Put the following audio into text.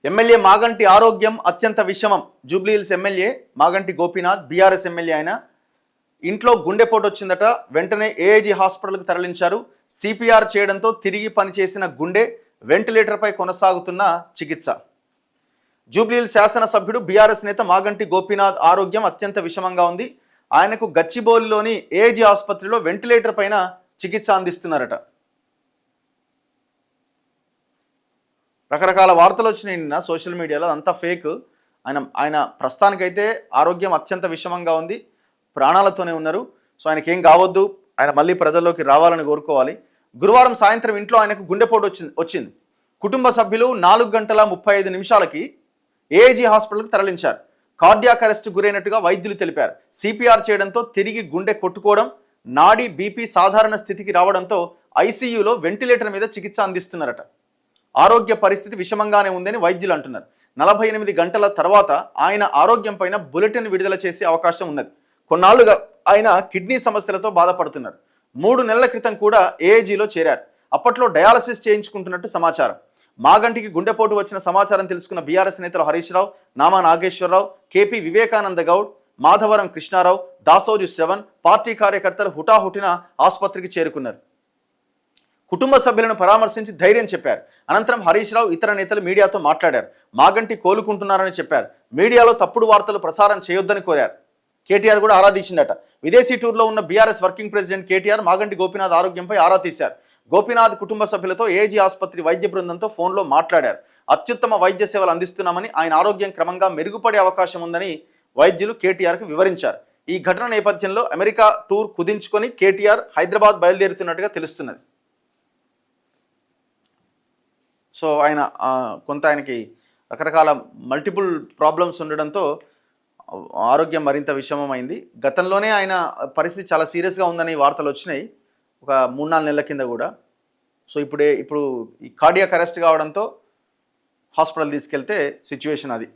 MLA Maganti ఆరోగ్యం అత్యంత విషమం. Jubilee Hills MLA Maganti Gopinath BRS MLA ఆయన ఇంట్లో గుండెపోటు వచ్చిందట. వెంటనే ఏఐజీ హాస్పిటల్కు తరలించారు. సిపిఆర్ చేయడంతో తిరిగి పనిచేసిన గుండె, వెంటిలేటర్పై కొనసాగుతున్న చికిత్స. జూబ్లీహిల్స్ శాసనసభ్యుడు బీఆర్ఎస్ నేత మాగంటి గోపీనాథ్ ఆరోగ్యం అత్యంత విషమంగా ఉంది. ఆయనకు గచ్చిబౌలిలోని ఏఐజీ ఆసుపత్రిలో వెంటిలేటర్ పైన చికిత్స అందిస్తున్నారట. రకరకాల వార్తలు వచ్చినాయి నిన్న సోషల్ మీడియాలో, అంతా ఫేక్. ఆయన ప్రస్తుతానికైతే ఆరోగ్యం అత్యంత విషమంగా ఉంది, ప్రాణాలతోనే ఉన్నారు. సో ఆయనకి ఏం కావద్దు, ఆయన మళ్ళీ ప్రజల్లోకి రావాలని కోరుకోవాలి. గురువారం సాయంత్రం ఇంట్లో ఆయనకు గుండెపోటు వచ్చింది. కుటుంబ సభ్యులు 4 గంటల 35 నిమిషాలకి ఏఐజీ హాస్పిటల్కి తరలించారు. కార్డియాక్ అరెస్ట్ గురైనట్టుగా వైద్యులు తెలిపారు. సిపిఆర్ చేయడంతో తిరిగి గుండె కొట్టుకోవడం, నాడీ బీపీ సాధారణ స్థితికి రావడంతో ఐసీయూలో వెంటిలేటర్ మీద చికిత్స అందిస్తున్నారట. ఆరోగ్య పరిస్థితి విషమంగానే ఉందని వైద్యులు అంటున్నారు. 48 గంటల తర్వాత ఆయన ఆరోగ్యం పైన బులెటిన్ విడుదల చేసే అవకాశం ఉన్నది. కొన్నాళ్లుగా ఆయన కిడ్నీ సమస్యలతో బాధపడుతున్నారు. 3 నెలల క్రితం కూడా ఏఐజీలో చేరారు. అప్పట్లో డయాలసిస్ చేయించుకుంటున్నట్టు సమాచారం. మాగంటికి గుండెపోటు వచ్చిన సమాచారం తెలుసుకున్న బీఆర్ఎస్ నేతలు హరీష్ రావు, నామా నాగేశ్వరరావు, కేపీ వివేకానంద గౌడ్, మాధవరం కృష్ణారావు, దాసోజు శ్రవణ్, పార్టీ కార్యకర్తలు హుటాహుటిన ఆసుపత్రికి చేరుకున్నారు. కుటుంబ సభ్యులను పరామర్శించి ధైర్యం చెప్పారు. అనంతరం హరీష్ రావు ఇతర నేతలు మీడియాతో మాట్లాడారు. మాగంటి కోలుకుంటున్నారని చెప్పారు. మీడియాలో తప్పుడు వార్తలు ప్రసారం చేయొద్దని కోరారు. కేటీఆర్ కూడా ఆరాధించిందట. విదేశీ టూర్లో ఉన్న BRS working president KTR Maganti Gopinath ఆరోగ్యంపై ఆరా తీశారు. గోపీనాథ్ కుటుంబ సభ్యులతో ఏజీ ఆసుపత్రి వైద్య బృందంతో ఫోన్లో మాట్లాడారు. అత్యుత్తమ వైద్య సేవలు అందిస్తున్నామని, ఆయన ఆరోగ్యం క్రమంగా మెరుగుపడే అవకాశం ఉందని వైద్యులు కేటీఆర్కు వివరించారు. ఈ ఘటన నేపథ్యంలో అమెరికా టూర్ కుదించుకొని కేటీఆర్ హైదరాబాద్ బయలుదేరుతున్నట్టుగా తెలుస్తున్నది. సో ఆయనకి రకరకాల మల్టిపుల్ ప్రాబ్లమ్స్ ఉండడంతో ఆరోగ్యం మరింత విషమమైంది. గతంలోనే ఆయన పరిస్థితి చాలా సీరియస్గా ఉందని వార్తలు వచ్చినాయి ఒక 3-4 నెలల కింద కూడా. సో ఇప్పుడు ఈ కార్డియాక్ అరెస్ట్ కావడంతో హాస్పిటల్ తీసుకెళ్తే సిచ్యువేషన్ అది.